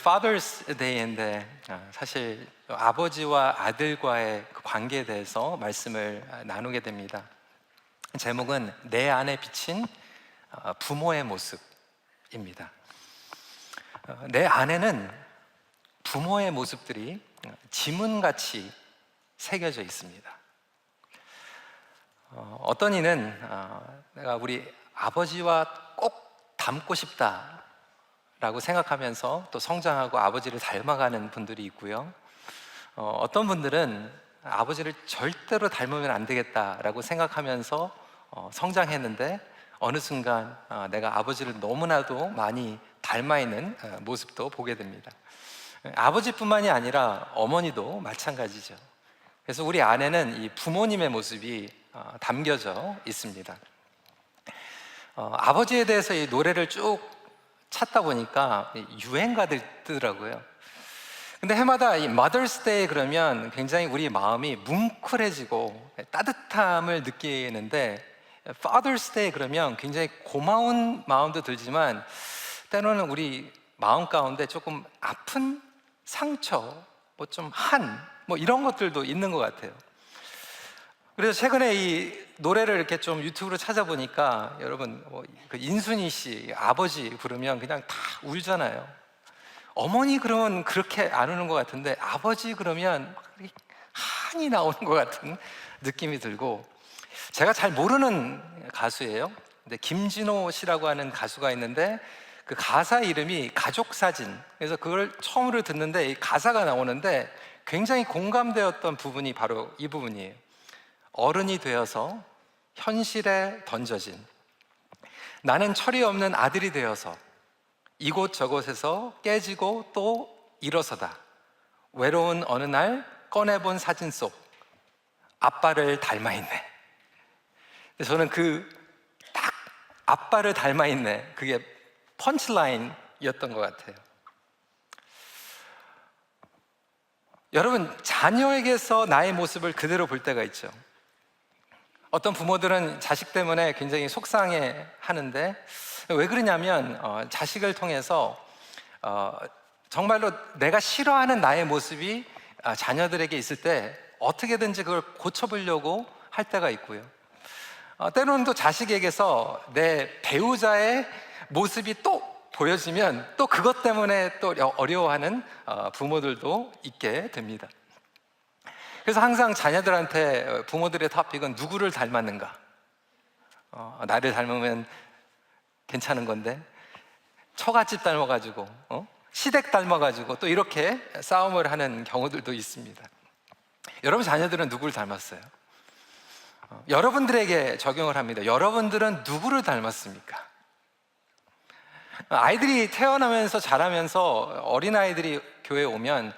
Father's Day인데 사실 아버지와 아들과의 그 관계에 대해서 말씀을 나누게 됩니다. 제목은 내 안에 비친 부모의 모습입니다. 내 안에는 부모의 모습들이 지문같이 새겨져 있습니다. 어떤 이는 내가 우리 아버지와 꼭 닮고 싶다라고 생각하면서 또 성장하고 아버지를 닮아가는 분들이 있고요. 어떤 분들은 아버지를 절대로 닮으면 안 되겠다라고 생각하면서 성장했는데 어느 순간 내가 아버지를 너무나도 많이 닮아 있는 모습도 보게 됩니다. 아버지뿐만이 아니라 어머니도 마찬가지죠. 그래서 우리 안에는 이 부모님의 모습이 담겨져 있습니다. 아버지에 대해서 이 노래를 쭉 찾다 보니까 유행가 되더라고요. 근데 해마다 이 Mother's Day 그러면 굉장히 우리 마음이 뭉클해지고 따뜻함을 느끼는데, Father's Day 그러면 굉장히 고마운 마음도 들지만 때로는 우리 마음 가운데 조금 아픈 상처, 뭐 이런 것들도 있는 것 같아요. 그래서 최근에 이 노래를 이렇게 좀 유튜브로 찾아보니까 여러분 그 인순이 씨 아버지 부르면 그냥 다 울잖아요. 어머니 그러면 그렇게 안 우는 것 같은데 아버지 그러면 막 한이 나오는 것 같은 느낌이 들고, 제가 잘 모르는 가수예요. 근데 김진호 씨라고 하는 가수가 있는데 그 가사 이름이 가족사진. 그래서 그걸 처음으로 듣는데 이 가사가 나오는데 굉장히 공감되었던 부분이 바로 이 부분이에요. 어른이 되어서 현실에 던져진, 나는 철이 없는 아들이 되어서 이곳저곳에서 깨지고 또 일어서다 외로운 어느 날 꺼내본 사진 속 아빠를 닮아있네. 저는 딱 아빠를 닮아있네, 그게 펀치라인이었던 것 같아요. 여러분, 자녀에게서 나의 모습을 그대로 볼 때가 있죠. 어떤 부모들은 자식 때문에 굉장히 속상해 하는데 왜 그러냐면 자식을 통해서 정말로 내가 싫어하는 나의 모습이 자녀들에게 있을 때 어떻게든지 그걸 고쳐보려고 할 때가 있고요. 때로는 또 자식에게서 내 배우자의 모습이 또 보여지면 또 그것 때문에 또 어려워하는 부모들도 있게 됩니다. 그래서 항상 자녀들한테 부모들의 토픽은 누구를 닮았는가? 나를 닮으면 괜찮은 건데 처갓집 닮아가지고 시댁 닮아가지고 또 이렇게 싸움을 하는 경우들도 있습니다. 여러분 자녀들은 누구를 닮았어요? 여러분들에게 적용을 합니다. 여러분들은 누구를 닮았습니까? 아이들이 태어나면서 자라면서 어린아이들이 교회에 오면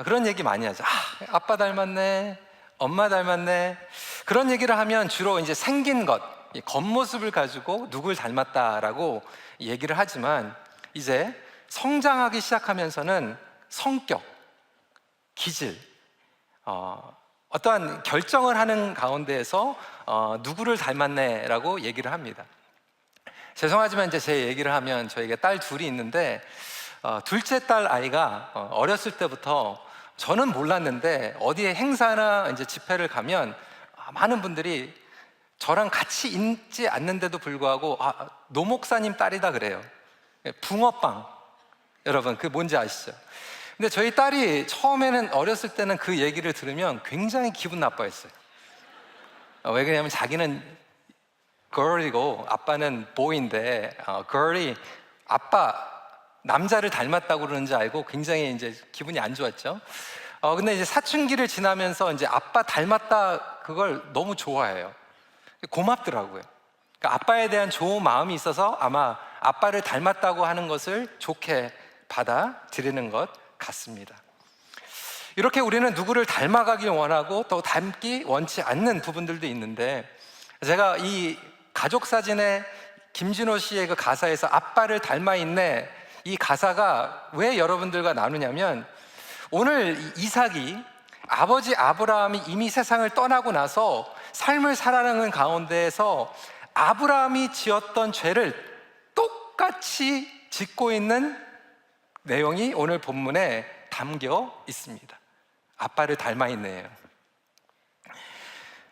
그런 얘기 많이 하죠. 아빠 닮았네, 엄마 닮았네. 그런 얘기를 하면 주로 이제 생긴 것, 겉모습을 가지고 누굴 닮았다라고 얘기를 하지만 이제 성장하기 시작하면서는 성격, 기질, 어떠한 결정을 하는 가운데에서 누구를 닮았네라고 얘기를 합니다. 죄송하지만 이제 제 얘기를 하면 저에게 딸 둘이 있는데 둘째 딸 아이가 어렸을 때부터 저는 몰랐는데 어디에 행사나 이제 집회를 가면 많은 분들이 저랑 같이 있지 않는데도 불구하고 노 목사님 딸이다 그래요. 붕어빵, 여러분 그 뭔지 아시죠? 근데 저희 딸이 처음에는 어렸을 때는 그 얘기를 들으면 굉장히 기분 나빠했어요. 왜 그러냐면 자기는 girl이고 아빠는 boy인데 girl이 아빠 남자를 닮았다고 그러는지 알고 굉장히 이제 기분이 안 좋았죠. 근데 이제 사춘기를 지나면서 이제 아빠 닮았다 그걸 너무 좋아해요. 고맙더라고요. 그러니까 아빠에 대한 좋은 마음이 있어서 아마 아빠를 닮았다고 하는 것을 좋게 받아들이는 것 같습니다. 이렇게 우리는 누구를 닮아가길 원하고 또 닮기 원치 않는 부분들도 있는데, 제가 이 가족 사진에 김진호 씨의 그 가사에서 아빠를 닮아있네, 이 가사가 왜 여러분들과 나누냐면 오늘 이삭이 아버지 아브라함이 이미 세상을 떠나고 나서 삶을 살아가는 가운데에서 아브라함이 지었던 죄를 똑같이 짓고 있는 내용이 오늘 본문에 담겨 있습니다. 아빠를 닮아 있네요.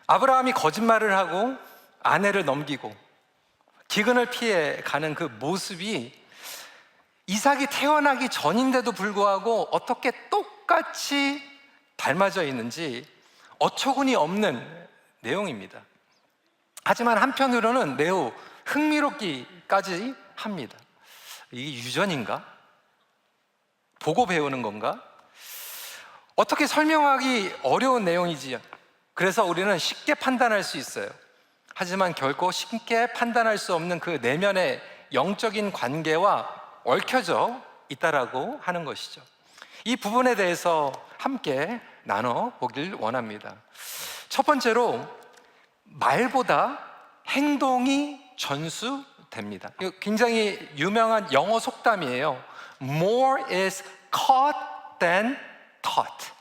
아브라함이 거짓말을 하고 아내를 넘기고 기근을 피해 가는 그 모습이 이삭이 태어나기 전인데도 불구하고 어떻게 똑같이 닮아져 있는지 어처구니 없는 내용입니다. 하지만 한편으로는 매우 흥미롭기까지 합니다. 이게 유전인가? 보고 배우는 건가? 어떻게 설명하기 어려운 내용이지요. 그래서 우리는 쉽게 판단할 수 있어요. 하지만 결코 쉽게 판단할 수 없는 그 내면의 영적인 관계와 얽혀져 있다라고 하는 것이죠. 이 부분에 대해서 함께 나눠보길 원합니다. 첫 번째로, 말보다 행동이 전수됩니다. 이거 굉장히 유명한 영어 속담이에요. More is caught than taught.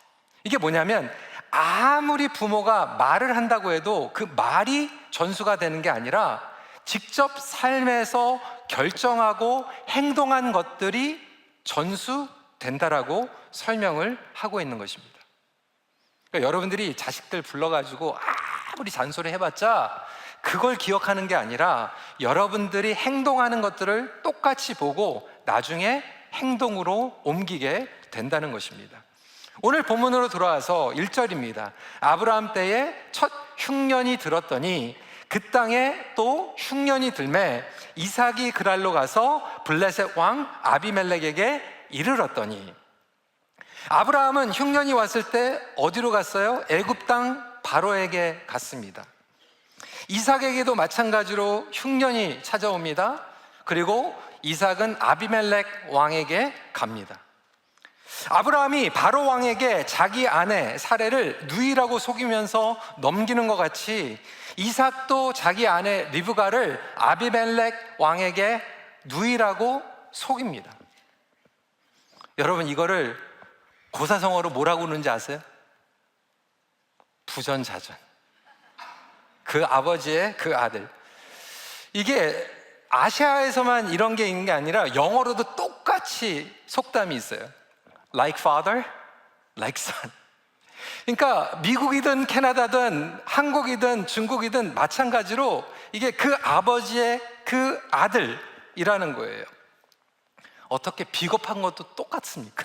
이게 뭐냐면 아무리 부모가 말을 한다고 해도 그 말이 전수가 되는 게 아니라 직접 삶에서 결정하고 행동한 것들이 전수된다라고 설명을 하고 있는 것입니다. 그러니까 여러분들이 자식들 불러가지고 아무리 잔소리 해봤자 그걸 기억하는 게 아니라 여러분들이 행동하는 것들을 똑같이 보고 나중에 행동으로 옮기게 된다는 것입니다. 오늘 본문으로 돌아와서 1절입니다. 아브라함 때에 첫 흉년이 들었더니 그 땅에 또 흉년이 들매 이삭이 그랄로 가서 블레셋 왕 아비멜렉에게 이르렀더니, 아브라함은 흉년이 왔을 때 어디로 갔어요? 애굽 땅 바로에게 갔습니다. 이삭에게도 마찬가지로 흉년이 찾아옵니다. 그리고 이삭은 아비멜렉 왕에게 갑니다. 아브라함이 바로 왕에게 자기 아내 사레를 누이라고 속이면서 넘기는 것 같이 이삭도 자기 아내 리브가를 아비멜렉 왕에게 누이라고 속입니다. 여러분, 이거를 고사성어로 뭐라고 부르는지 아세요? 부전자전. 그 아버지의 그 아들. 이게 아시아에서만 이런 게 있는 게 아니라 영어로도 똑같이 속담이 있어요. Like father, like son. 그러니까 미국이든 캐나다든 한국이든 중국이든 마찬가지로 이게 그 아버지의 그 아들이라는 거예요. 어떻게 비겁한 것도 똑같습니까?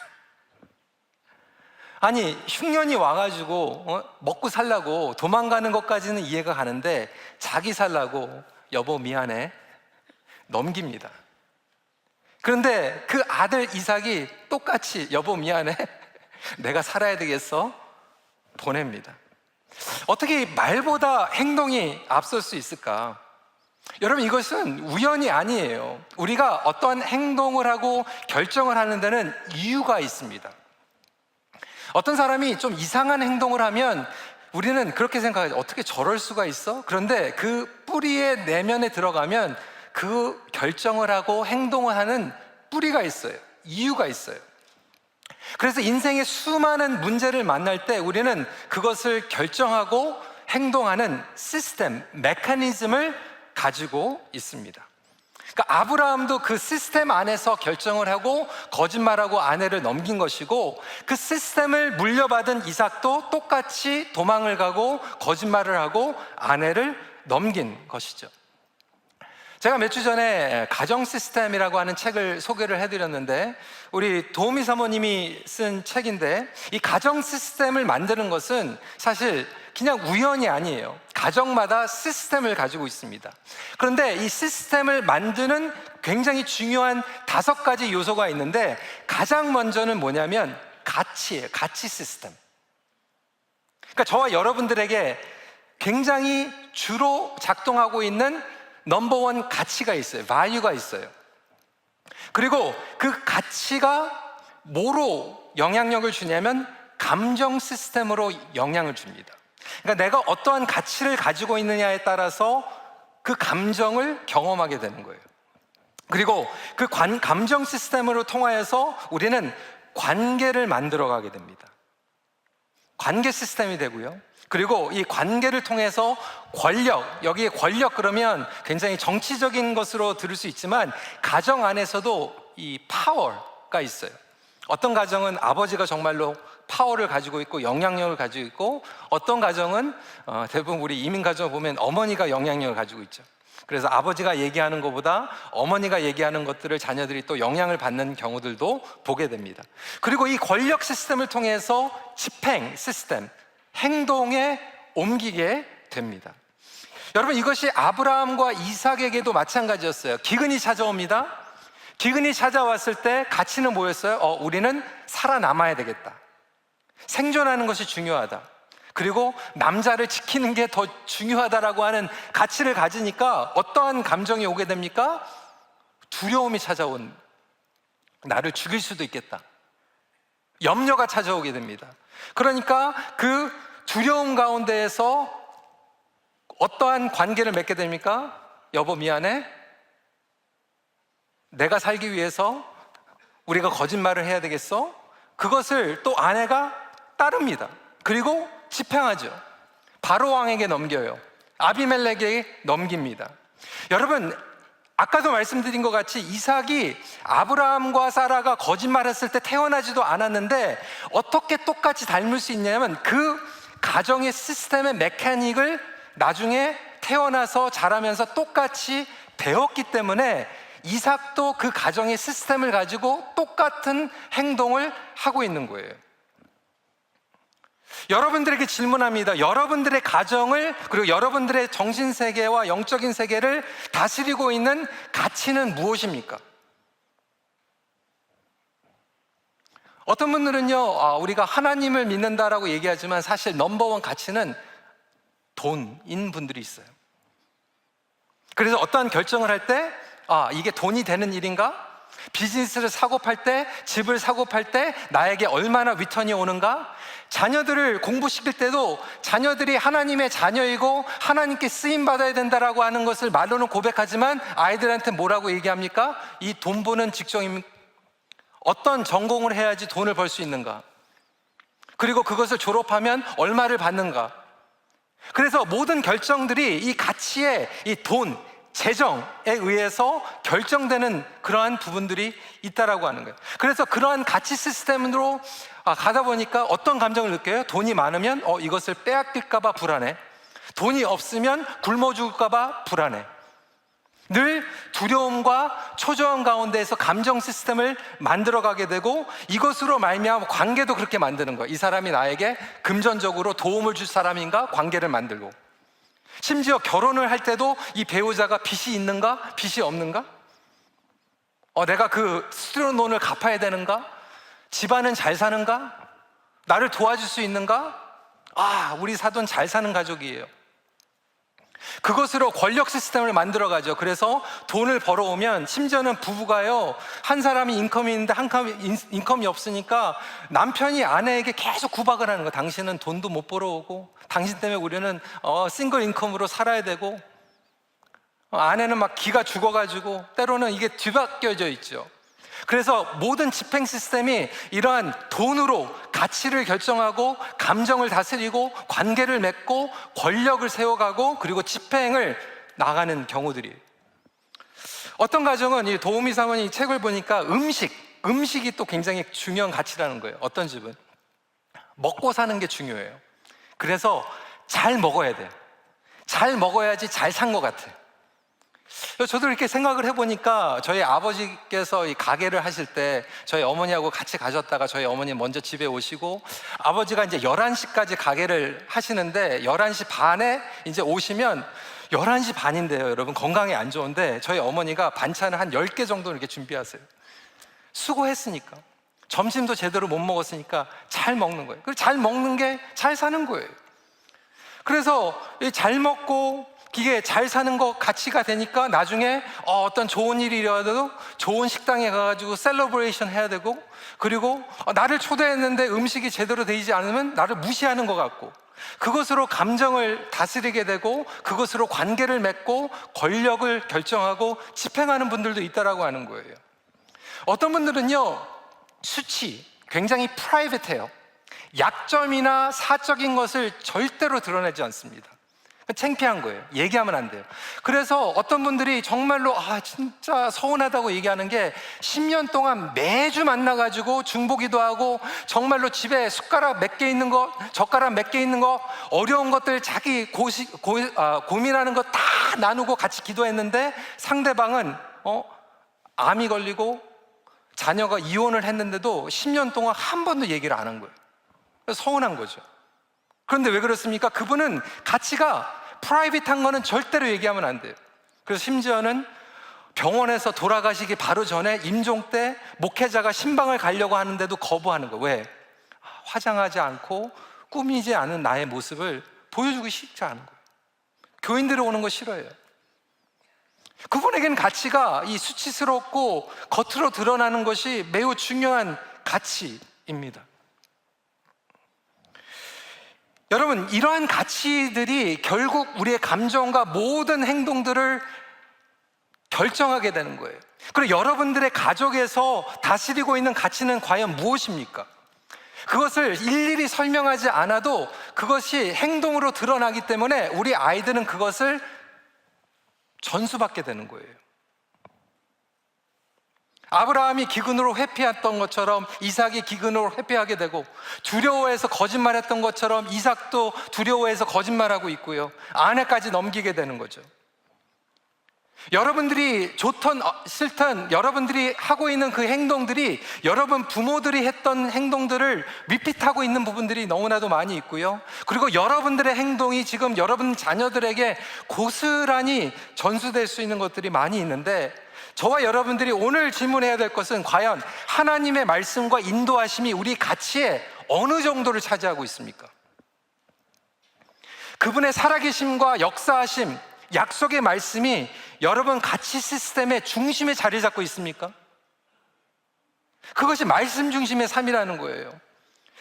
아니, 흉년이 와가지고 먹고 살라고 도망가는 것까지는 이해가 가는데 자기 살라고 여보 미안해 넘깁니다. 그런데 그 아들 이삭이 똑같이 여보 미안해 내가 살아야 되겠어 보냅니다. 어떻게 말보다 행동이 앞설 수 있을까? 여러분, 이것은 우연이 아니에요. 우리가 어떤 행동을 하고 결정을 하는 데는 이유가 있습니다. 어떤 사람이 좀 이상한 행동을 하면 우리는 그렇게 생각하죠. 어떻게 저럴 수가 있어? 그런데 그 뿌리의 내면에 들어가면 그 결정을 하고 행동을 하는 뿌리가 있어요. 이유가 있어요. 그래서 인생의 수많은 문제를 만날 때 우리는 그것을 결정하고 행동하는 시스템, 메커니즘을 가지고 있습니다. 그러니까 아브라함도 그 시스템 안에서 결정을 하고 거짓말하고 아내를 넘긴 것이고, 그 시스템을 물려받은 이삭도 똑같이 도망을 가고 거짓말을 하고 아내를 넘긴 것이죠. 제가 몇 주 전에 가정 시스템이라고 하는 책을 소개를 해드렸는데, 우리 도우미 사모님이 쓴 책인데, 이 가정 시스템을 만드는 것은 사실 그냥 우연이 아니에요. 가정마다 시스템을 가지고 있습니다. 그런데 이 시스템을 만드는 굉장히 중요한 5가지 요소가 있는데, 가장 먼저는 뭐냐면 가치예요. 가치 시스템. 그러니까 저와 여러분들에게 굉장히 주로 작동하고 있는 넘버원 가치가 있어요. value가 있어요. 그리고 그 가치가 뭐로 영향력을 주냐면 감정 시스템으로 영향을 줍니다. 그러니까 내가 어떠한 가치를 가지고 있느냐에 따라서 그 감정을 경험하게 되는 거예요. 그리고 그 감정 시스템으로 통하여서 우리는 관계를 만들어가게 됩니다. 관계 시스템이 되고요. 그리고 이 관계를 통해서 권력, 여기에 권력 그러면 굉장히 정치적인 것으로 들을 수 있지만 가정 안에서도 이 파워, 경우가 있어요. 어떤 가정은 아버지가 정말로 파워를 가지고 있고 영향력을 가지고 있고, 어떤 가정은 대부분 우리 이민 가정을 보면 어머니가 영향력을 가지고 있죠. 그래서 아버지가 얘기하는 것보다 어머니가 얘기하는 것들을 자녀들이 또 영향을 받는 경우들도 보게 됩니다. 그리고 이 권력 시스템을 통해서 집행 시스템, 행동에 옮기게 됩니다. 여러분, 이것이 아브라함과 이삭에게도 마찬가지였어요. 기근이 찾아옵니다. 기근이 찾아왔을 때 가치는 뭐였어요? 우리는 살아남아야 되겠다. 생존하는 것이 중요하다. 그리고 남자를 지키는 게 더 중요하다라고 하는 가치를 가지니까 어떠한 감정이 오게 됩니까? 두려움이 찾아온, 나를 죽일 수도 있겠다. 염려가 찾아오게 됩니다. 그러니까 그 두려움 가운데에서 어떠한 관계를 맺게 됩니까? 여보 미안해, 내가 살기 위해서 우리가 거짓말을 해야 되겠어? 그것을 또 아내가 따릅니다. 그리고 집행하죠. 바로 왕에게 넘겨요. 아비멜렉에게 넘깁니다. 여러분, 아까도 말씀드린 것 같이 이삭이 아브라함과 사라가 거짓말했을 때 태어나지도 않았는데 어떻게 똑같이 닮을 수 있냐면 그 가정의 시스템의 메커닉을 나중에 태어나서 자라면서 똑같이 배웠기 때문에 이삭도 그 가정의 시스템을 가지고 똑같은 행동을 하고 있는 거예요. 여러분들에게 질문합니다. 여러분들의 가정을, 그리고 여러분들의 정신세계와 영적인 세계를 다스리고 있는 가치는 무엇입니까? 어떤 분들은요, 우리가 하나님을 믿는다라고 얘기하지만 사실 넘버원 가치는 돈인 분들이 있어요. 그래서 어떠한 결정을 할 때 이게 돈이 되는 일인가? 비즈니스를 사고 팔 때, 집을 사고 팔 때 나에게 얼마나 리턴이 오는가? 자녀들을 공부시킬 때도 자녀들이 하나님의 자녀이고 하나님께 쓰임받아야 된다라고 하는 것을 말로는 고백하지만 아이들한테 뭐라고 얘기합니까? 이 돈 버는 직종입니까? 어떤 전공을 해야지 돈을 벌 수 있는가? 그리고 그것을 졸업하면 얼마를 받는가? 그래서 모든 결정들이 이 가치의 이 돈, 재정에 의해서 결정되는 그러한 부분들이 있다라고 하는 거예요. 그래서 그러한 가치 시스템으로 가다 보니까 어떤 감정을 느껴요? 돈이 많으면 이것을 빼앗길까봐 불안해. 돈이 없으면 굶어 죽을까봐 불안해. 늘 두려움과 초조함 가운데에서 감정 시스템을 만들어가게 되고, 이것으로 말미암아 관계도 그렇게 만드는 거예요. 이 사람이 나에게 금전적으로 도움을 줄 사람인가? 관계를 만들고, 심지어 결혼을 할 때도 이 배우자가 빚이 있는가? 빚이 없는가? 내가 그 스튜던론을 갚아야 되는가? 집안은 잘 사는가? 나를 도와줄 수 있는가? 우리 사돈 잘 사는 가족이에요. 그것으로 권력 시스템을 만들어가죠. 그래서 돈을 벌어오면 심지어는 부부가요, 한 사람이 인컴이 있는데 한 사람이 인컴이 없으니까 남편이 아내에게 계속 구박을 하는 거예요. 당신은 돈도 못 벌어오고, 당신 때문에 우리는 싱글 인컴으로 살아야 되고, 아내는 막 기가 죽어가지고 때로는 이게 뒤바뀌어져 있죠. 그래서 모든 집행 시스템이 이러한 돈으로 가치를 결정하고 감정을 다스리고 관계를 맺고 권력을 세워가고 그리고 집행을 나가는 경우들이에요. 어떤 가정은 이 도우미 사모님 이 책을 보니까 음식이 또 굉장히 중요한 가치라는 거예요. 어떤 집은 먹고 사는 게 중요해요. 그래서 잘 먹어야 돼요. 잘 먹어야지 잘 산 것 같아요. 저도 이렇게 생각을 해보니까 저희 아버지께서 이 가게를 하실 때 저희 어머니하고 같이 가셨다가 저희 어머니 먼저 집에 오시고, 아버지가 이제 11시까지 가게를 하시는데 11시 반에 이제 오시면 11시 반인데요, 여러분 건강에 안 좋은데 저희 어머니가 반찬을 한 10개 정도 이렇게 준비하세요. 수고했으니까, 점심도 제대로 못 먹었으니까 잘 먹는 거예요. 그리고 잘 먹는 게 잘 사는 거예요. 그래서 잘 먹고 이게 잘 사는 거 가치가 되니까 나중에 어떤 좋은 일이 일어나도 좋은 식당에 가가지고 셀러브레이션 해야 되고, 그리고 나를 초대했는데 음식이 제대로 되지 않으면 나를 무시하는 것 같고, 그것으로 감정을 다스리게 되고 그것으로 관계를 맺고 권력을 결정하고 집행하는 분들도 있다라고 하는 거예요. 어떤 분들은요, 수치 굉장히 프라이빗해요. 약점이나 사적인 것을 절대로 드러내지 않습니다. 창피한 거예요. 얘기하면 안 돼요. 그래서 어떤 분들이 정말로 진짜 서운하다고 얘기하는 게 10년 동안 매주 만나가지고 중보기도 하고 정말로 집에 숟가락 몇 개 있는 거, 젓가락 몇 개 있는 거, 어려운 것들 자기 고민하는 거 다 나누고 같이 기도했는데 상대방은 암이 걸리고 자녀가 이혼을 했는데도 10년 동안 한 번도 얘기를 안 한 거예요. 그래서 서운한 거죠. 그런데 왜 그렇습니까? 그분은 가치가 프라이빗한 거는 절대로 얘기하면 안 돼요. 그래서 심지어는 병원에서 돌아가시기 바로 전에 임종 때 목회자가 신방을 가려고 하는데도 거부하는 거예요. 왜? 화장하지 않고 꾸미지 않은 나의 모습을 보여주기 쉽지 않은 거예요. 교인들이 오는 거 싫어해요. 그분에게는 가치가 이 수치스럽고 겉으로 드러나는 것이 매우 중요한 가치입니다. 여러분, 이러한 가치들이 결국 우리의 감정과 모든 행동들을 결정하게 되는 거예요. 그리고 여러분들의 가족에서 다스리고 있는 가치는 과연 무엇입니까? 그것을 일일이 설명하지 않아도 그것이 행동으로 드러나기 때문에 우리 아이들은 그것을 전수받게 되는 거예요. 아브라함이 기근으로 회피했던 것처럼 이삭이 기근으로 회피하게 되고, 두려워해서 거짓말했던 것처럼 이삭도 두려워해서 거짓말하고 있고요. 아내까지 넘기게 되는 거죠. 여러분들이 좋든 싫든 여러분들이 하고 있는 그 행동들이 여러분 부모들이 했던 행동들을 리핏하고 있는 부분들이 너무나도 많이 있고요. 그리고 여러분들의 행동이 지금 여러분 자녀들에게 고스란히 전수될 수 있는 것들이 많이 있는데, 저와 여러분들이 오늘 질문해야 될 것은 과연 하나님의 말씀과 인도하심이 우리 가치에 어느 정도를 차지하고 있습니까? 그분의 살아계심과 역사하심, 약속의 말씀이 여러분 가치 시스템의 중심에 자리 잡고 있습니까? 그것이 말씀 중심의 삶이라는 거예요.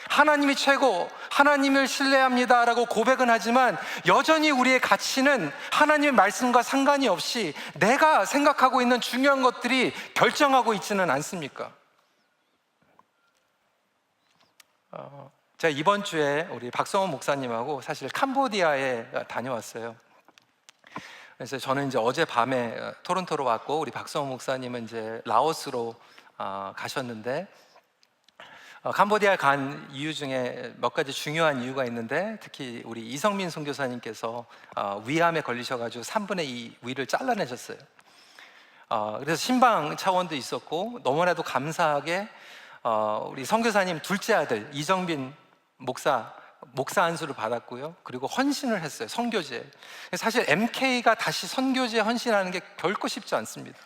하나님이 최고, 하나님을 신뢰합니다라고 고백은 하지만 여전히 우리의 가치는 하나님의 말씀과 상관이 없이 내가 생각하고 있는 중요한 것들이 결정하고 있지는 않습니까? 제가 이번 주에 우리 박성원 목사님하고 사실 캄보디아에 다녀왔어요. 그래서 저는 이제 어젯밤에 토론토로 왔고, 우리 박성원 목사님은 이제 라오스로 가셨는데, 캄보디아 간 이유 중에 몇 가지 중요한 이유가 있는데, 특히 우리 이성민 선교사님께서 위암에 걸리셔가지고 3분의 2 위를 잘라내셨어요. 그래서 신방 차원도 있었고, 너무나도 감사하게 우리 선교사님 둘째 아들 이정빈 목사 안수를 받았고요. 그리고 헌신을 했어요, 선교지에. 사실 MK가 다시 선교지에 헌신하는 게 결코 쉽지 않습니다.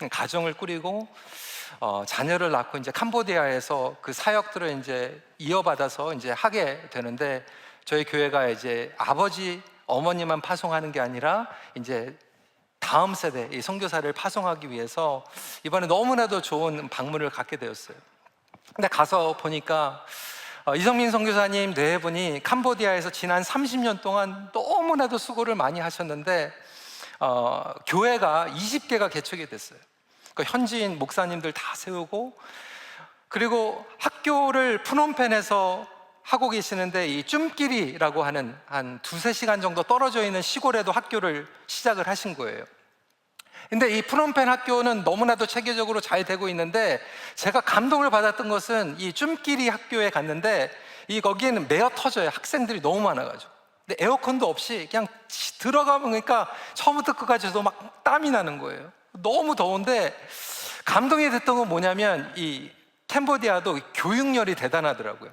가정을 꾸리고 자녀를 낳고 이제 캄보디아에서 그 사역들을 이제 이어받아서 이제 하게 되는데, 저희 교회가 이제 아버지 어머니만 파송하는 게 아니라 이제 다음 세대 이 선교사를 파송하기 위해서 이번에 너무나도 좋은 방문을 갖게 되었어요. 근데 가서 보니까 이성민 선교사님 네 분이 캄보디아에서 지난 30년 동안 너무나도 수고를 많이 하셨는데 교회가 20개가 개척이 됐어요. 그 현지인 목사님들 다 세우고, 그리고 학교를 프놈펜에서 하고 계시는데 이 쭌끼리라고 하는 한 2-3시간 정도 떨어져 있는 시골에도 학교를 시작을 하신 거예요. 근데 이 프놈펜 학교는 너무나도 체계적으로 잘 되고 있는데, 제가 감동을 받았던 것은 이 쭌끼리 학교에 갔는데 거기에는 매어 터져요. 학생들이 너무 많아가지고. 근데 에어컨도 없이 그냥 들어가면, 그러니까 처음부터 끝까지 저도 막 땀이 나는 거예요. 너무 더운데 감동이 됐던 건 뭐냐면, 이 캄보디아도 교육열이 대단하더라고요.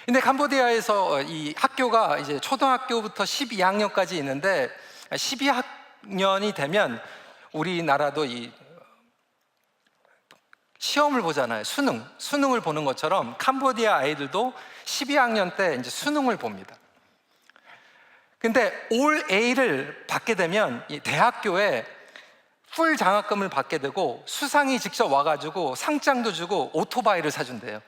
근데 캄보디아에서 이 학교가 이제 초등학교부터 12학년까지 있는데, 12학년이 되면 우리나라도 이 시험을 보잖아요. 수능을 보는 것처럼 캄보디아 아이들도 12학년 때 이제 수능을 봅니다. 근데 올 A를 받게 되면 이 대학교에 풀 장학금을 받게 되고, 수상이 직접 와가지고 상장도 주고 오토바이를 사준대요.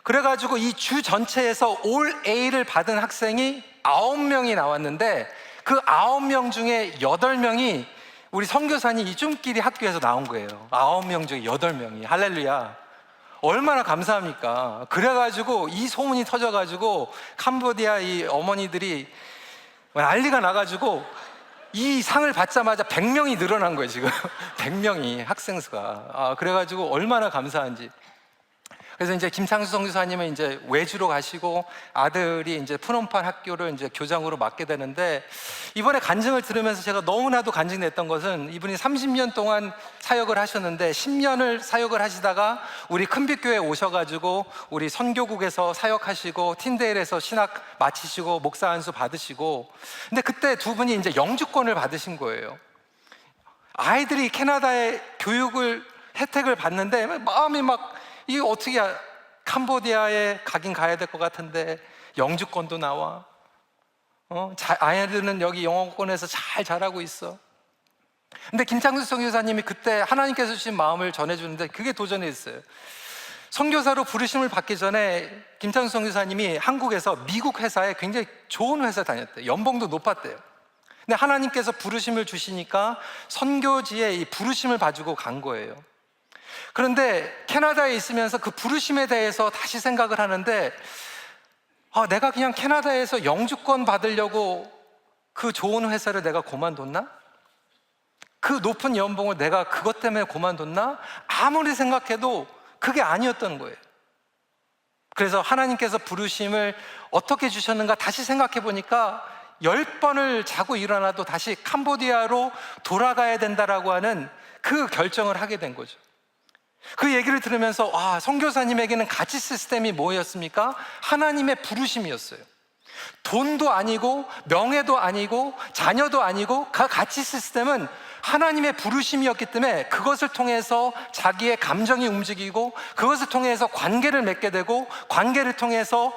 그래가지고 이 주 전체에서 올 A를 받은 학생이 9명이 나왔는데, 그 9명 중에 8명이 우리 선교사님 이 쭌끼리 학교에서 나온 거예요. 9명 중에 8명이. 할렐루야. 얼마나 감사합니까? 그래가지고 이 소문이 터져가지고 캄보디아 이 어머니들이 난리가 나가지고 이 상을 받자마자 100명이 늘어난 거예요, 지금. 100명이 학생 수가. 그래가지고 얼마나 감사한지. 그래서 이제 김상수 선교사님은 이제 외주로 가시고 아들이 이제 푸놈판 학교를 이제 교장으로 맡게 되는데, 이번에 간증을 들으면서 제가 너무나도 간증됐던 것은, 이분이 30년 동안 사역을 하셨는데 10년을 사역을 하시다가 우리 큰빛교회에 오셔가지고 우리 선교국에서 사역하시고 틴데일에서 신학 마치시고 목사 안수 받으시고, 근데 그때 두 분이 이제 영주권을 받으신 거예요. 아이들이 캐나다의 교육을 혜택을 받는데 마음이 막, 이게 어떻게 캄보디아에 가긴 가야 될 것 같은데 영주권도 나와. 아이들은 여기 영어권에서 잘 자라고 있어. 근데 김창수 선교사님이 그때 하나님께서 주신 마음을 전해주는데 그게 도전이었어요. 선교사로 부르심을 받기 전에 김창수 선교사님이 한국에서 미국 회사에 굉장히 좋은 회사 다녔대요. 연봉도 높았대요. 근데 하나님께서 부르심을 주시니까 선교지에 이 부르심을 가지고 간 거예요. 그런데 캐나다에 있으면서 그 부르심에 대해서 다시 생각을 하는데, 내가 그냥 캐나다에서 영주권 받으려고 그 좋은 회사를 내가 그만뒀나? 그 높은 연봉을 내가 그것 때문에 그만뒀나? 아무리 생각해도 그게 아니었던 거예요. 그래서 하나님께서 부르심을 어떻게 주셨는가 다시 생각해 보니까 10번을 자고 일어나도 다시 캄보디아로 돌아가야 된다라고 하는 그 결정을 하게 된 거죠. 그 얘기를 들으면서 선교사님에게는 가치 시스템이 뭐였습니까? 하나님의 부르심이었어요. 돈도 아니고 명예도 아니고 자녀도 아니고 그 가치 시스템은 하나님의 부르심이었기 때문에 그것을 통해서 자기의 감정이 움직이고, 그것을 통해서 관계를 맺게 되고, 관계를 통해서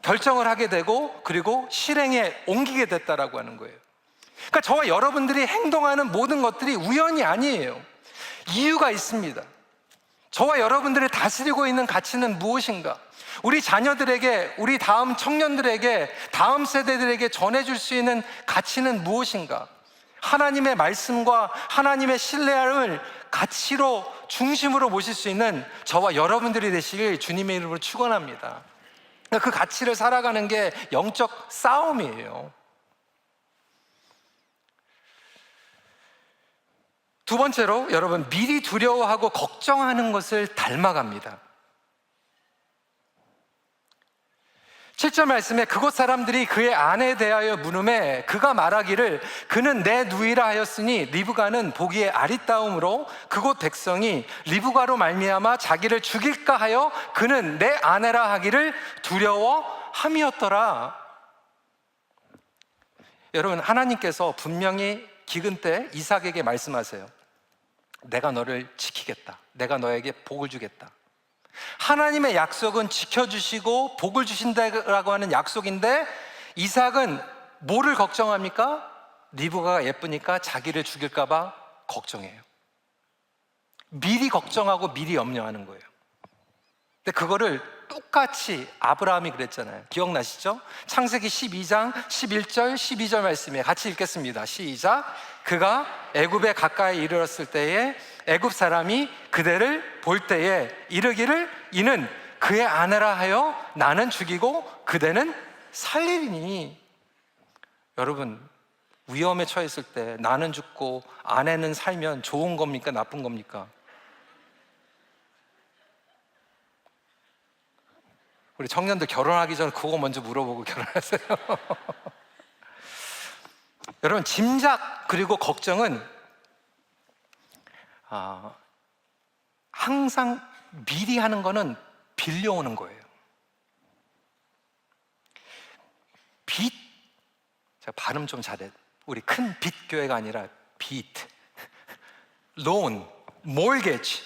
결정을 하게 되고, 그리고 실행에 옮기게 됐다라고 하는 거예요. 그러니까 저와 여러분들이 행동하는 모든 것들이 우연이 아니에요. 이유가 있습니다. 저와 여러분들을 다스리고 있는 가치는 무엇인가? 우리 자녀들에게, 우리 다음 청년들에게, 다음 세대들에게 전해줄 수 있는 가치는 무엇인가? 하나님의 말씀과 하나님의 신뢰함을 가치로, 중심으로 모실 수 있는 저와 여러분들이 되시길 주님의 이름으로 축원합니다. 그 가치를 살아가는 게 영적 싸움이에요. 두 번째로, 여러분, 미리 두려워하고 걱정하는 것을 닮아갑니다. 7절 말씀에 그곳 사람들이 그의 아내에 대하여 물음에 그가 말하기를 그는 내 누이라 하였으니 리브가는 보기에 아리따움으로 그곳 백성이 리브가로 말미암아 자기를 죽일까 하여 그는 내 아내라 하기를 두려워함이었더라. 여러분, 하나님께서 분명히 기근 때 이삭에게 말씀하세요. 내가 너를 지키겠다. 내가 너에게 복을 주겠다. 하나님의 약속은 지켜주시고 복을 주신다라고 하는 약속인데, 이삭은 뭐를 걱정합니까? 리브가가 예쁘니까 자기를 죽일까 봐 걱정해요. 미리 걱정하고 미리 염려하는 거예요. 근데 그거를 똑같이 아브라함이 그랬잖아요. 기억나시죠? 창세기 12장 11절 12절 말씀에 같이 읽겠습니다. 시작. 그가 애굽에 가까이 이르렀을 때에 애굽 사람이 그대를 볼 때에 이르기를 이는 그의 아내라 하여 나는 죽이고 그대는 살리리니. 여러분, 위험에 처했을 때 나는 죽고 아내는 살면 좋은 겁니까? 나쁜 겁니까? 우리 청년들 결혼하기 전에 그거 먼저 물어보고 결혼하세요. 여러분, 짐작 그리고 걱정은 항상 미리 하는 거는 빌려오는 거예요. 빚, 제가 발음 좀 잘해. 우리 큰 빚 교회가 아니라 빚, 론, 몰게지.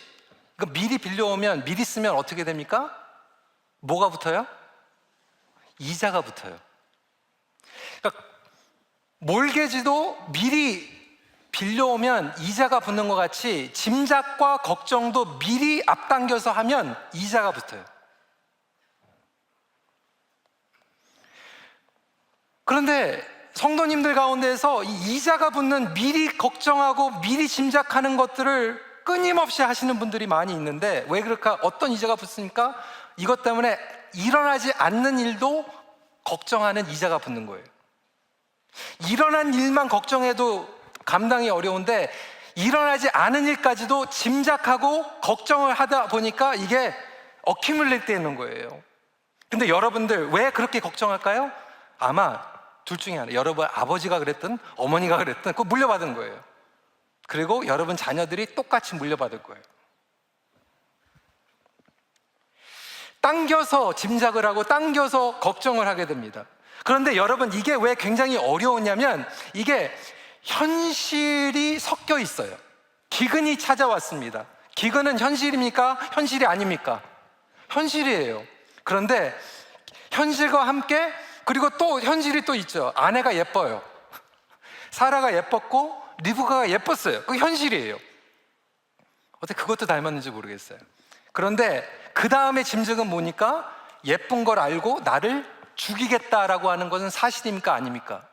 그러니까 미리 빌려오면, 미리 쓰면 어떻게 됩니까? 뭐가 붙어요? 이자가 붙어요. 그러니까 몰개지도 미리 빌려오면 이자가 붙는 것 같이 짐작과 걱정도 미리 앞당겨서 하면 이자가 붙어요. 그런데 성도님들 가운데에서 이 이자가 붙는 미리 걱정하고 미리 짐작하는 것들을 끊임없이 하시는 분들이 많이 있는데, 왜 그럴까? 어떤 이자가 붙습니까? 이것 때문에 일어나지 않는 일도 걱정하는 이자가 붙는 거예요. 일어난 일만 걱정해도 감당이 어려운데 일어나지 않은 일까지도 짐작하고 걱정을 하다 보니까 이게 어큐뮬레이트 되는 거예요. 근데 여러분들 왜 그렇게 걱정할까요? 아마 둘 중에 하나, 여러분 아버지가 그랬든 어머니가 그랬든 그거 물려받은 거예요. 그리고 여러분 자녀들이 똑같이 물려받을 거예요. 당겨서 짐작을 하고 당겨서 걱정을 하게 됩니다. 그런데 여러분, 이게 왜 굉장히 어려우냐면 이게 현실이 섞여 있어요. 기근이 찾아왔습니다. 기근은 현실입니까? 현실이 아닙니까? 현실이에요. 그런데 현실과 함께, 그리고 또 현실이 또 있죠. 아내가 예뻐요. 사라가 예뻤고 리브가가 예뻤어요. 그게 현실이에요. 어떻게 그것도 닮았는지 모르겠어요. 그런데 그 다음에 짐작은 뭐니까? 예쁜 걸 알고 나를 죽이겠다라고 하는 것은 사실입니까? 아닙니까?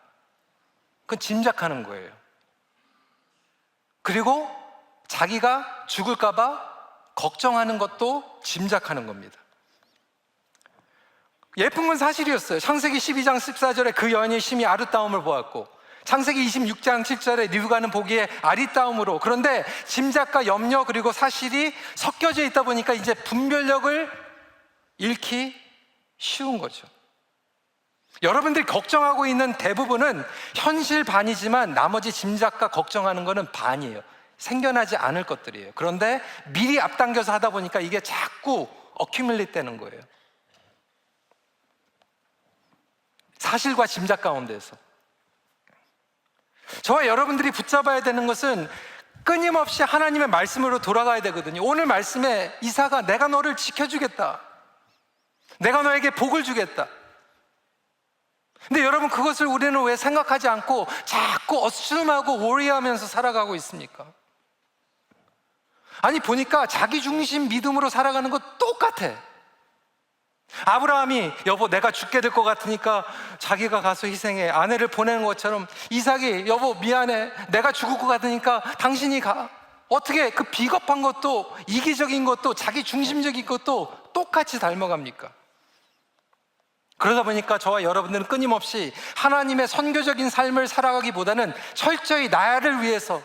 그건 짐작하는 거예요. 그리고 자기가 죽을까봐 걱정하는 것도 짐작하는 겁니다. 예쁜 건 사실이었어요. 창세기 12장 14절에 그 여인이 심히 아름다움을 보았고, 창세기 26장 7절에 리브가는 보기에 아리따움으로. 그런데 짐작과 염려 그리고 사실이 섞여져 있다 보니까 이제 분별력을 잃기 쉬운 거죠. 여러분들이 걱정하고 있는 대부분은 현실 반이지만 나머지 짐작과 걱정하는 거는 반이에요. 생겨나지 않을 것들이에요. 그런데 미리 앞당겨서 하다 보니까 이게 자꾸 어큐뮬레이트 되는 거예요. 사실과 짐작 가운데서. 저와 여러분들이 붙잡아야 되는 것은 끊임없이 하나님의 말씀으로 돌아가야 되거든요. 오늘 말씀에 이사가 내가 너를 지켜주겠다, 내가 너에게 복을 주겠다. 근데 여러분, 그것을 우리는 왜 생각하지 않고 자꾸 어스름하고 워리하면서 살아가고 있습니까? 아니, 보니까 자기중심 믿음으로 살아가는 거 똑같아. 아브라함이 여보 내가 죽게 될 것 같으니까 자기가 가서 희생해, 아내를 보내는 것처럼 이삭이 여보 미안해 내가 죽을 것 같으니까 당신이 가. 어떻게 그 비겁한 것도 이기적인 것도 자기 중심적인 것도 똑같이 닮아갑니까? 그러다 보니까 저와 여러분들은 끊임없이 하나님의 선교적인 삶을 살아가기보다는 철저히 나를 위해서,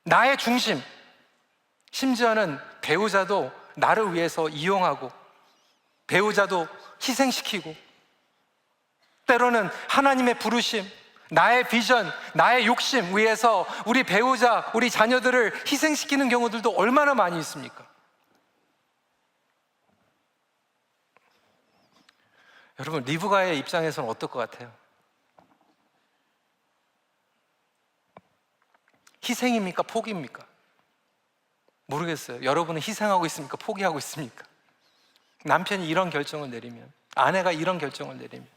나의 중심, 심지어는 배우자도 나를 위해서 이용하고 배우자도 희생시키고, 때로는 하나님의 부르심, 나의 비전, 나의 욕심 위해서 우리 배우자, 우리 자녀들을 희생시키는 경우들도 얼마나 많이 있습니까? 여러분, 리브가의 입장에서는 어떨 것 같아요? 희생입니까? 포기입니까? 모르겠어요. 여러분은 희생하고 있습니까? 포기하고 있습니까? 남편이 이런 결정을 내리면, 아내가 이런 결정을 내리면,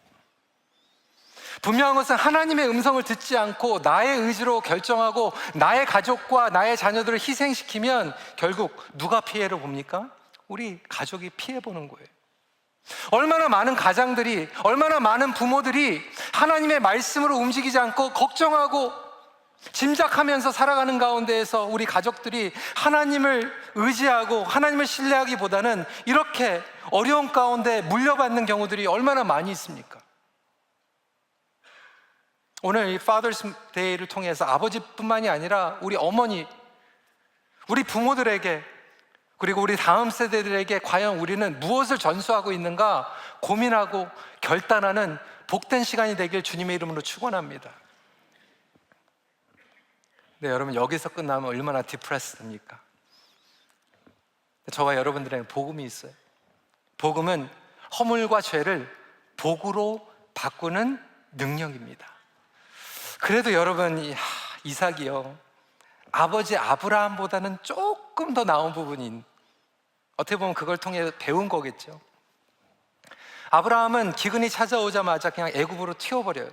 분명한 것은 하나님의 음성을 듣지 않고 나의 의지로 결정하고 나의 가족과 나의 자녀들을 희생시키면 결국 누가 피해를 봅니까? 우리 가족이 피해보는 거예요. 얼마나 많은 가장들이, 얼마나 많은 부모들이 하나님의 말씀으로 움직이지 않고 걱정하고 짐작하면서 살아가는 가운데에서 우리 가족들이 하나님을 의지하고 하나님을 신뢰하기보다는 이렇게 어려운 가운데 물려받는 경우들이 얼마나 많이 있습니까? 오늘 이 Father's Day를 통해서 아버지뿐만이 아니라 우리 어머니, 우리 부모들에게, 그리고 우리 다음 세대들에게 과연 우리는 무엇을 전수하고 있는가 고민하고 결단하는 복된 시간이 되길 주님의 이름으로 축원합니다. 네, 여러분, 여기서 끝나면 얼마나 디프레스됩니까? 저와 여러분들에게 복음이 있어요. 복음은 허물과 죄를 복으로 바꾸는 능력입니다. 그래도 여러분, 이삭이요, 아버지 아브라함보다는 조금 더 나은 부분인, 어떻게 보면 그걸 통해 배운 거겠죠. 아브라함은 기근이 찾아오자마자 그냥 애굽으로 튀어버려요.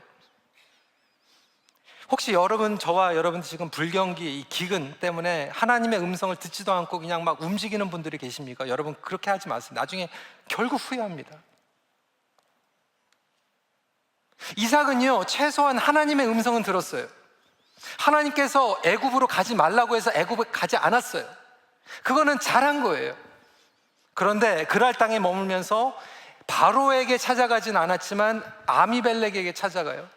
혹시 여러분, 저와 여러분 지금 불경기, 이 기근 때문에 하나님의 음성을 듣지도 않고 그냥 막 움직이는 분들이 계십니까? 여러분, 그렇게 하지 마세요. 나중에 결국 후회합니다. 이삭은요, 최소한 하나님의 음성은 들었어요. 하나님께서 애굽으로 가지 말라고 해서 애굽에 가지 않았어요. 그거는 잘한 거예요. 그런데 그랄 땅에 머물면서 바로에게 찾아가진 않았지만 아미멜렉에게 찾아가요.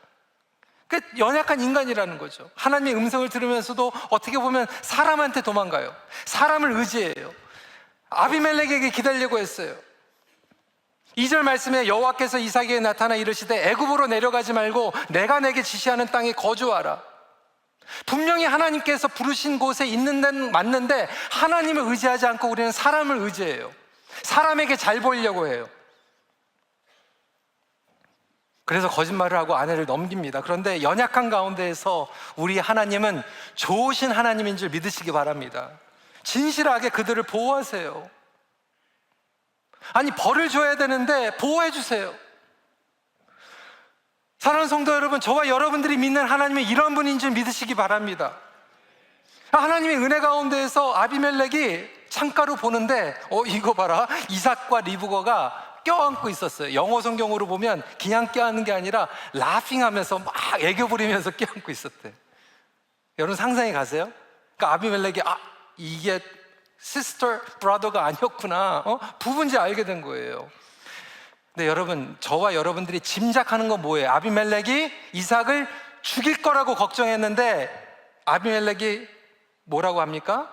그 연약한 인간이라는 거죠. 하나님의 음성을 들으면서도 어떻게 보면 사람한테 도망가요. 사람을 의지해요. 아비멜렉에게 기다리려고 했어요. 2절 말씀에 여호와께서 이삭에게 나타나 이르시되 애굽으로 내려가지 말고 내가 내게 지시하는 땅에 거주하라. 분명히 하나님께서 부르신 곳에 있는 데는 맞는데 하나님을 의지하지 않고 우리는 사람을 의지해요. 사람에게 잘 보이려고 해요. 그래서 거짓말을 하고 아내를 넘깁니다. 그런데 연약한 가운데에서 우리 하나님은 좋으신 하나님인 줄 믿으시기 바랍니다. 진실하게 그들을 보호하세요. 아니, 벌을 줘야 되는데 보호해 주세요. 사랑하는 성도 여러분, 저와 여러분들이 믿는 하나님은 이런 분인 줄 믿으시기 바랍니다. 하나님의 은혜 가운데에서 아비멜렉이 창가로 보는데 이거 봐라, 이삭과 리브가가 껴안고 있었어요. 영어 성경으로 보면 그냥 껴안는 게 아니라 라핑하면서 막 애교 부리면서 껴안고 있었대. 여러분 상상해 가세요? 그러니까 아비멜렉이 이게 시스터 브라더가 아니었구나, 부부인지 알게 된 거예요. 근데 여러분, 저와 여러분들이 짐작하는 건 뭐예요? 아비멜렉이 이삭을 죽일 거라고 걱정했는데 아비멜렉이 뭐라고 합니까?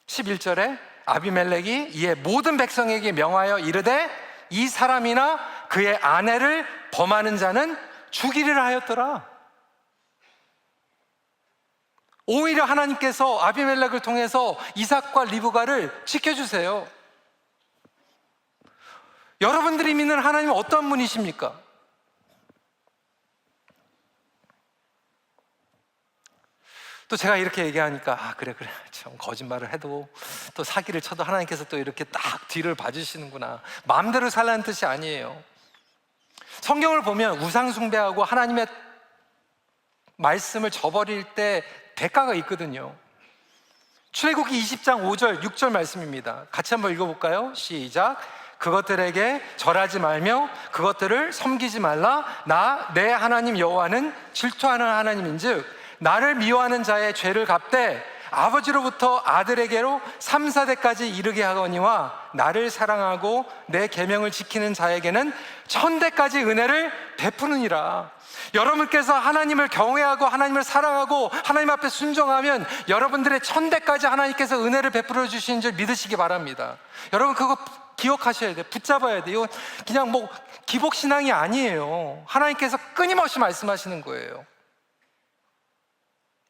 11절에 아비멜렉이 이에 모든 백성에게 명하여 이르되 이 사람이나 그의 아내를 범하는 자는 죽이리라 하였더라. 오히려 하나님께서 아비멜렉을 통해서 이삭과 리브가를 지켜주세요. 여러분들이 믿는 하나님은 어떤 분이십니까? 또 제가 이렇게 얘기하니까 그래 참 거짓말을 해도 또 사기를 쳐도 하나님께서 또 이렇게 딱 뒤를 봐주시는구나. 마음대로 살라는 뜻이 아니에요. 성경을 보면 우상 숭배하고 하나님의 말씀을 저버릴 때 대가가 있거든요. 출애굽기 20장 5절 6절 말씀입니다. 같이 한번 읽어볼까요? 시작. 그것들에게 절하지 말며 그것들을 섬기지 말라. 나 내 하나님 여호와는 질투하는 하나님인즉 나를 미워하는 자의 죄를 갚되 아버지로부터 아들에게로 3, 4대까지 이르게 하거니와 나를 사랑하고 내 계명을 지키는 자에게는 1000대까지 은혜를 베푸느니라. 여러분께서 하나님을 경외하고 하나님을 사랑하고 하나님 앞에 순종하면 여러분들의 1000대까지 하나님께서 은혜를 베풀어 주시는 줄 믿으시기 바랍니다. 여러분 그거 기억하셔야 돼요. 붙잡아야 돼요. 이건 그냥 기복신앙이 아니에요. 하나님께서 끊임없이 말씀하시는 거예요.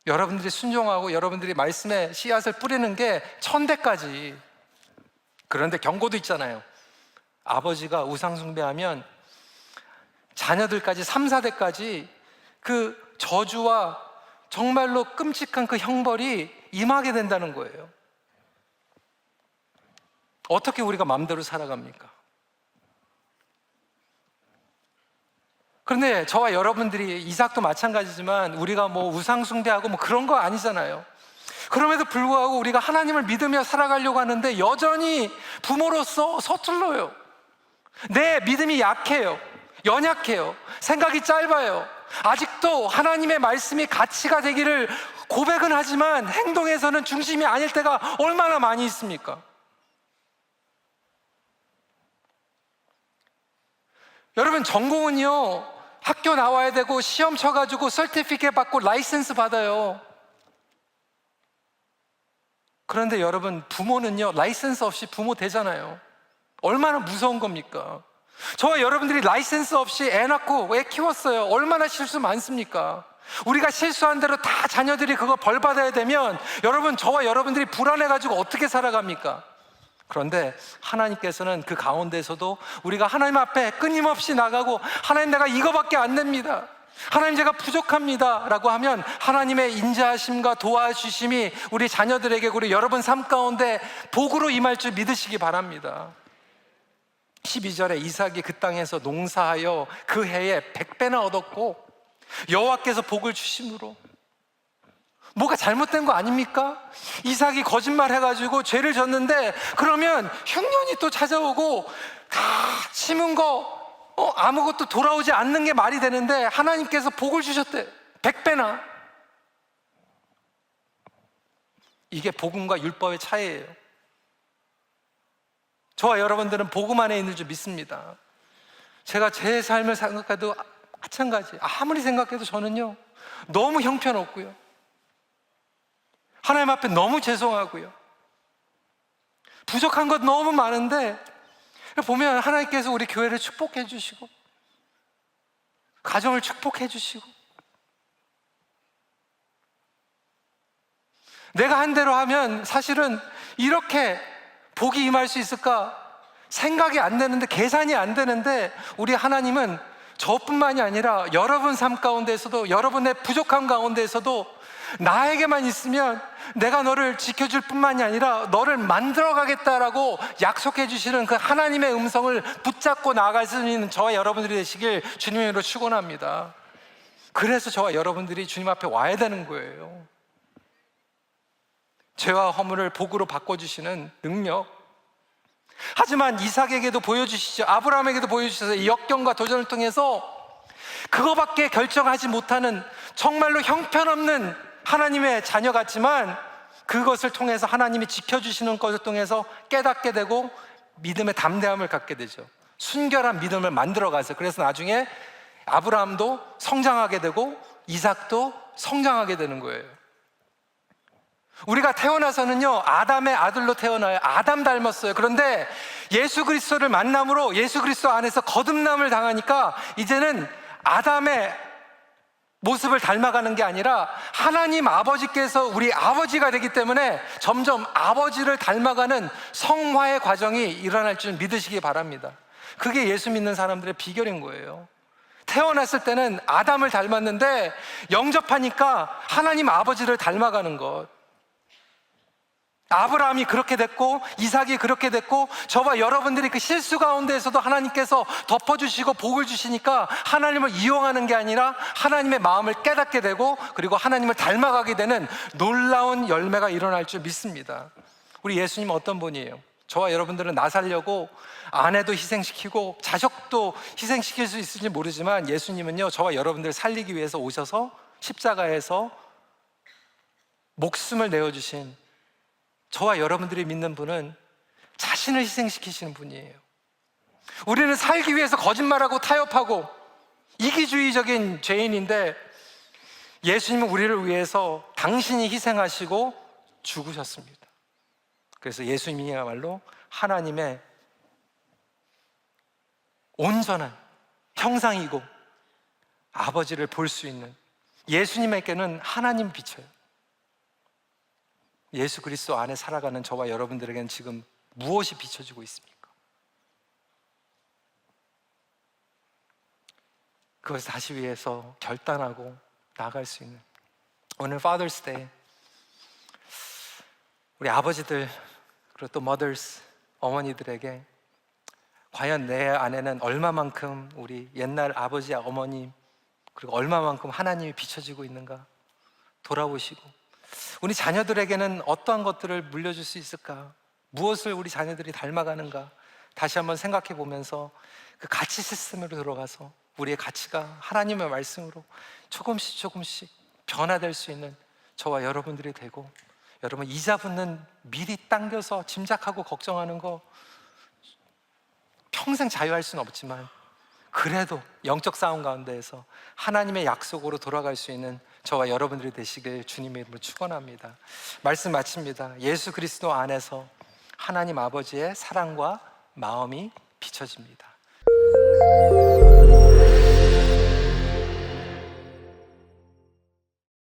여러분들이 순종하고 여러분들이 말씀에 씨앗을 뿌리는 게 1000대까지. 그런데 경고도 있잖아요. 아버지가 우상 숭배하면 자녀들까지 3, 4대까지 그 저주와 정말로 끔찍한 그 형벌이 임하게 된다는 거예요. 어떻게 우리가 마음대로 살아갑니까? 그런데 저와 여러분들이 이삭도 마찬가지지만 우리가 우상 숭배하고 그런 거 아니잖아요. 그럼에도 불구하고 우리가 하나님을 믿으며 살아가려고 하는데 여전히 부모로서 서툴러요. 내 믿음이 약해요. 연약해요. 생각이 짧아요. 아직도 하나님의 말씀이 가치가 되기를 고백은 하지만 행동에서는 중심이 아닐 때가 얼마나 많이 있습니까? 여러분 전공은요 학교 나와야 되고 시험 쳐가지고 서티피케이트 받고 라이센스 받아요. 그런데 여러분 부모는요 라이센스 없이 부모 되잖아요. 얼마나 무서운 겁니까? 저와 여러분들이 라이센스 없이 애 낳고 애 키웠어요. 얼마나 실수 많습니까? 우리가 실수한 대로 다 자녀들이 그거 벌 받아야 되면 여러분 저와 여러분들이 불안해가지고 어떻게 살아갑니까? 그런데 하나님께서는 그 가운데서도 우리가 하나님 앞에 끊임없이 나가고 하나님 내가 이거밖에 안 됩니다, 하나님 제가 부족합니다 라고 하면 하나님의 인자하심과 도와주심이 우리 자녀들에게 우리 여러분 삶 가운데 복으로 임할 줄 믿으시기 바랍니다. 12절에 이삭이 그 땅에서 농사하여 그 해에 100배나 얻었고 여호와께서 복을 주심으로. 뭐가 잘못된 거 아닙니까? 이삭이 거짓말 해가지고 죄를 졌는데 그러면 흉년이 또 찾아오고 다 심은 거 아무것도 돌아오지 않는 게 말이 되는데 하나님께서 복을 주셨대. 100배나. 이게 복음과 율법의 차이예요. 저와 여러분들은 복음 안에 있는 줄 믿습니다. 제가 제 삶을 생각해도 마찬가지. 아무리 생각해도 저는요, 너무 형편없고요, 하나님 앞에 너무 죄송하고요, 부족한 것 너무 많은데, 보면 하나님께서 우리 교회를 축복해 주시고 가정을 축복해 주시고, 내가 한 대로 하면 사실은 이렇게 복이 임할 수 있을까 생각이 안 되는데, 계산이 안 되는데, 우리 하나님은 저뿐만이 아니라 여러분 삶 가운데에서도, 여러분의 부족함 가운데에서도 나에게만 있으면 내가 너를 지켜줄 뿐만이 아니라 너를 만들어 가겠다라고 약속해 주시는 그 하나님의 음성을 붙잡고 나아갈 수 있는 저와 여러분들이 되시길 주님의 이름으로 축원합니다. 그래서 저와 여러분들이 주님 앞에 와야 되는 거예요. 죄와 허물을 복으로 바꿔주시는 능력. 하지만 이삭에게도 보여주시죠. 아브라함에게도 보여주셔서 이 역경과 도전을 통해서 그거밖에 결정하지 못하는 정말로 형편없는 하나님의 자녀 같지만, 그것을 통해서 하나님이 지켜주시는 것을 통해서 깨닫게 되고 믿음의 담대함을 갖게 되죠. 순결한 믿음을 만들어가서, 그래서 나중에 아브라함도 성장하게 되고 이삭도 성장하게 되는 거예요. 우리가 태어나서는요, 아담의 아들로 태어나요. 아담 닮았어요. 그런데 예수 그리스도를 만남으로 예수 그리스도 안에서 거듭남을 당하니까 이제는 아담의 모습을 닮아가는 게 아니라 하나님 아버지께서 우리 아버지가 되기 때문에 점점 아버지를 닮아가는 성화의 과정이 일어날 줄 믿으시기 바랍니다. 그게 예수 믿는 사람들의 비결인 거예요. 태어났을 때는 아담을 닮았는데 영접하니까 하나님 아버지를 닮아가는 것. 아브라함이 그렇게 됐고 이삭이 그렇게 됐고, 저와 여러분들이 그 실수 가운데에서도 하나님께서 덮어주시고 복을 주시니까 하나님을 이용하는 게 아니라 하나님의 마음을 깨닫게 되고, 그리고 하나님을 닮아가게 되는 놀라운 열매가 일어날 줄 믿습니다. 우리 예수님 어떤 분이에요? 저와 여러분들은 나 살려고 아내도 희생시키고 자식도 희생시킬 수 있을지 모르지만, 예수님은요, 저와 여러분들을 살리기 위해서 오셔서 십자가에서 목숨을 내어주신, 저와 여러분들이 믿는 분은 자신을 희생시키시는 분이에요. 우리는 살기 위해서 거짓말하고 타협하고 이기주의적인 죄인인데, 예수님은 우리를 위해서 당신이 희생하시고 죽으셨습니다. 그래서 예수님이야말로 하나님의 온전한 형상이고 아버지를 볼 수 있는, 예수님에게는 하나님 빛이에요. 예수 그리스도 안에 살아가는 저와 여러분들에게는 지금 무엇이 비춰지고 있습니까? 그것을 다시 위해서 결단하고 나아갈 수 있는, 오늘 Father's Day, 우리 아버지들 그리고 또 mothers, 어머니들에게 과연 내 안에는 얼마만큼 우리 옛날 아버지, 어머님, 그리고 얼마만큼 하나님이 비춰지고 있는가 돌아보시고, 우리 자녀들에게는 어떠한 것들을 물려줄 수 있을까? 무엇을 우리 자녀들이 닮아가는가? 다시 한번 생각해 보면서 그 가치 시스템으로 들어가서 우리의 가치가 하나님의 말씀으로 조금씩 조금씩 변화될 수 있는 저와 여러분들이 되고, 여러분 이자 붙는 미리 당겨서 짐작하고 걱정하는 거 평생 자유할 수는 없지만, 그래도 영적 싸움 가운데에서 하나님의 약속으로 돌아갈 수 있는 저와 여러분들이 되시길 주님의 이름으로 축원합니다. 말씀 마칩니다. 예수 그리스도 안에서 하나님 아버지의 사랑과 마음이 비춰집니다.